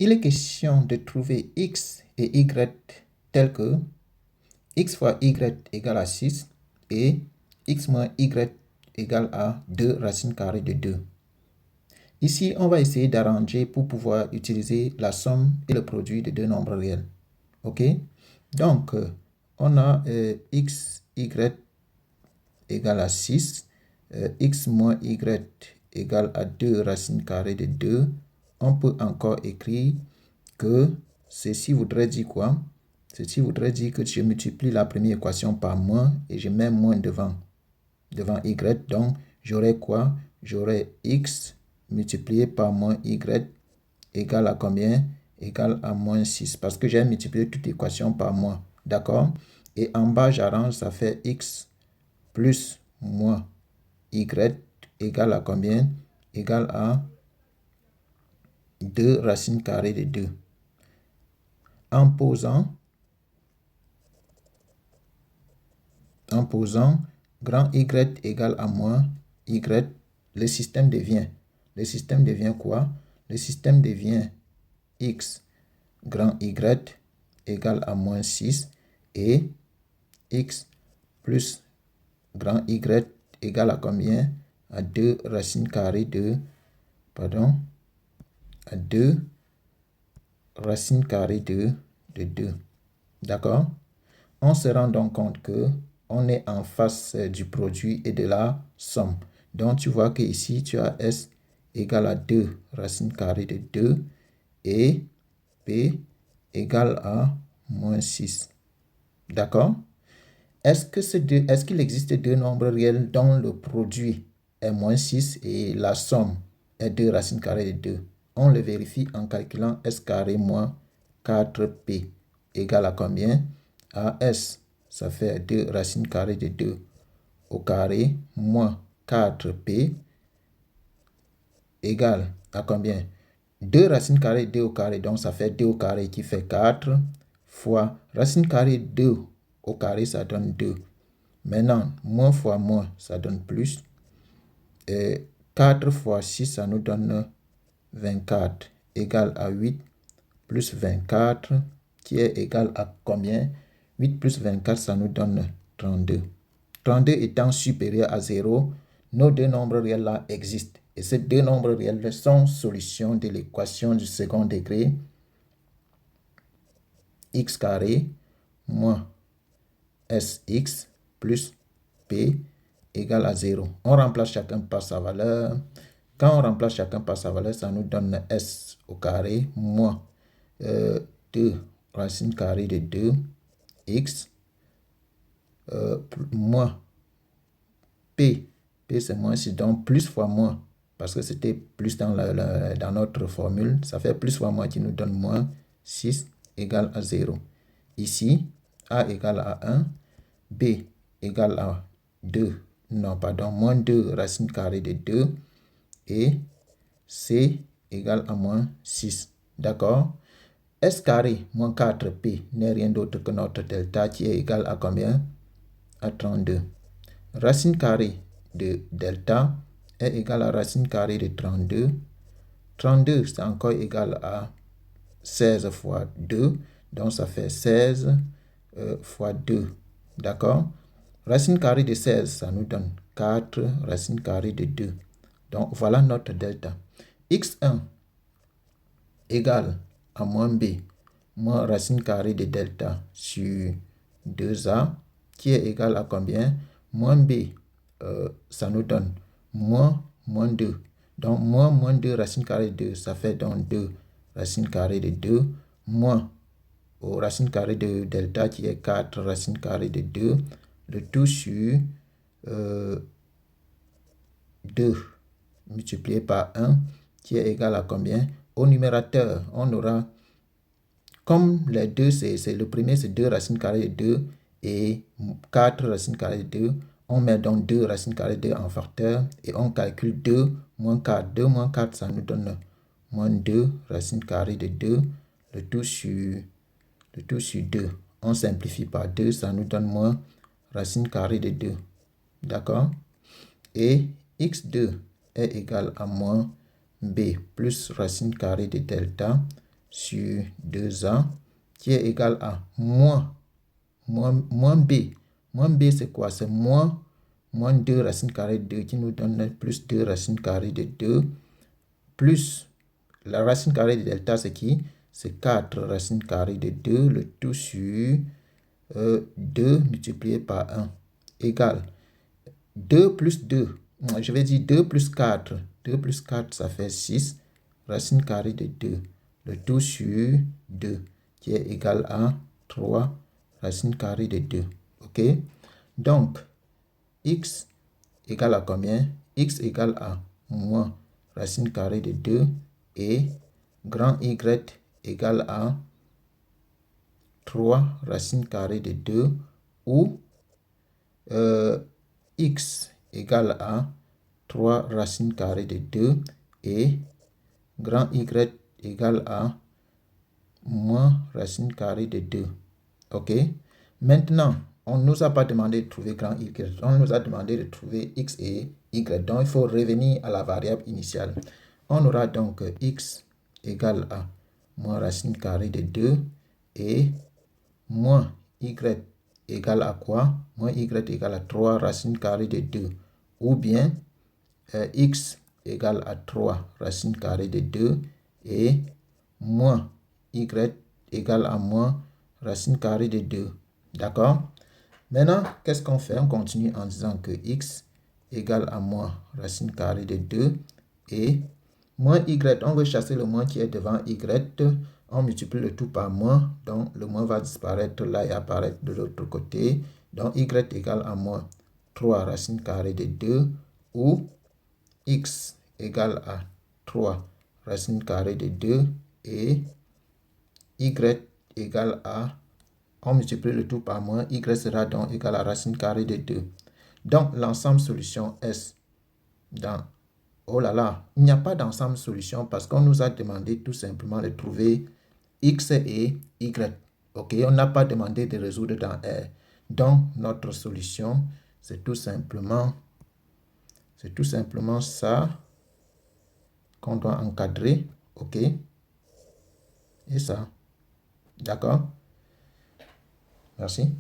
Il est question de trouver x et y tel que x fois y égale à 6 et x moins y égale à 2 racine carrée de 2. Ici, on va essayer d'arranger pour pouvoir utiliser la somme et le produit de deux nombres réels. OK? Donc, on a x, y égale à 6, x moins y égale à 2 racine carrée de 2. On peut encore écrire que ceci voudrait dire quoi? Ceci voudrait dire que je multiplie la première équation par moins et je mets moins devant y. Donc, j'aurai quoi? J'aurai x multiplié par moins y égale à combien? Égale à moins 6. Parce que j'ai multiplié toute équation par moins. D'accord? Et en bas, j'arrange, ça fait x plus moins y égale à combien? Égale à 2 racine carrée de 2. En posant grand Y égale à moins Y, le système devient quoi? Le système devient X grand Y égale à moins 6 et X plus grand Y égale à combien? À 2 racine carrée de, à 2 racine carrée de 2. D'accord? On se rend donc compte que on est en face du produit et de la somme. Donc, tu vois que ici, tu as S égale à 2 racine carrée de 2 et P égale à moins 6. D'accord? Est-ce qu'il existe deux nombres réels dont le produit est moins 6 et la somme est 2 racine carrée de 2? On le vérifie en calculant S carré moins 4P égale à combien? À S, ça fait 2 racine carrée de 2 au carré moins 4P égale à combien? 2 racine carrée de 2 au carré, donc ça fait 2 au carré qui fait 4 fois racine carrée de 2 au carré, ça donne 2. Maintenant, moins fois moins, ça donne plus. Et 4 fois 6, ça nous donne 24 égale à 8 plus 24 qui est égal à combien? 8 plus 24, ça nous donne 32. 32 étant supérieur à 0, nos deux nombres réels là existent. Et ces deux nombres réels sont solutions de l'équation du second degré x carré moins sx plus p égale à 0. On remplace chacun par sa valeur. Quand on remplace chacun par sa valeur, ça nous donne s au carré moins 2 racine carrée de 2 x moins p. P c'est moins 6, donc plus fois moins. Parce que c'était plus dans notre formule. Ça fait plus fois moins qui nous donne moins 6 égale à 0. Ici, a égale à 1, b égale à 2. Non, pardon, moins 2 racine carrée de 2 et c égale à moins 6. D'accord? S carré moins 4P n'est rien d'autre que notre delta qui est égal à combien? À 32. Racine carrée de delta est égal à racine carrée de 32. 32, c'est encore égal à 16 fois 2. Donc, ça fait 16 fois 2. D'accord? Racine carrée de 16, ça nous donne 4 racine carrée de 2. Donc, voilà notre delta. x1 égale à moins b moins racine carrée de delta sur 2a qui est égal à combien? Moins b, ça nous donne moins 2. Donc, moins 2 racine carrée de 2, ça fait donc 2 racine carrée de 2 moins au racine carrée de delta qui est 4 racine carrée de 2, le tout sur 2 multiplié par 1 qui est égal à combien? Au numérateur, on aura, comme les deux, c'est le premier, c'est 2 racine carrée de 2 et 4 racine carrée de 2. On met donc 2 racine carrée de 2 en facteur et on calcule 2 moins 4. 2 moins 4, ça nous donne moins 2 racine carrée de 2, le tout sur 2. On simplifie par 2, ça nous donne moins racine carrée de 2. D'accord? Et x2 est égal à moins b plus racine carrée de delta sur 2a qui est égal à moins b. Moins b, c'est quoi? C'est moins 2 racine carrée de 2 qui nous donne plus 2 racine carrée de 2 plus la racine carrée de delta, c'est qui? C'est 4 racine carrée de 2, le tout sur 2 multiplié par 1 égale 2 plus 2. Je vais dire 2 plus 4. 2 plus 4, ça fait 6 racine carrée de 2. Le tout sur 2 qui est égal à 3 racine carrée de 2. OK? Donc, x égale à combien? X égale à moins racine carrée de 2 et grand Y égale à 3 racine carrée de 2 ou x égale à 3 racine carrée de 2 et grand Y égale à moins racine carrée de 2. OK? Maintenant, on ne nous a pas demandé de trouver grand Y. On nous a demandé de trouver x et y. Donc, il faut revenir à la variable initiale. On aura donc x égale à moins racine carrée de 2 et moins y égale à quoi? Moins y égale à 3 racine carrée de 2. Ou bien x égale à 3 racine carrée de 2 et moins y égale à moins racine carrée de 2. D'accord? Maintenant, qu'est-ce qu'on fait? On continue en disant que x égale à moins racine carrée de 2 et moins y. On veut chasser le moins qui est devant y. On multiplie le tout par moins. Donc, le moins va disparaître là et apparaître de l'autre côté. Donc, y égale à moins 3 racine carrée de 2 ou x égale à 3 racine carrée de 2 et y égale à, on multiplie le tout par moins, y sera donc égal à racine carrée de 2. Donc, l'ensemble solution S dans, oh là là, il n'y a pas d'ensemble solution parce qu'on nous a demandé tout simplement de trouver x et y. OK, on n'a pas demandé de résoudre dans R. Donc, notre solution, c'est tout simplement ça qu'on doit encadrer. OK, et ça. D'accord? Merci.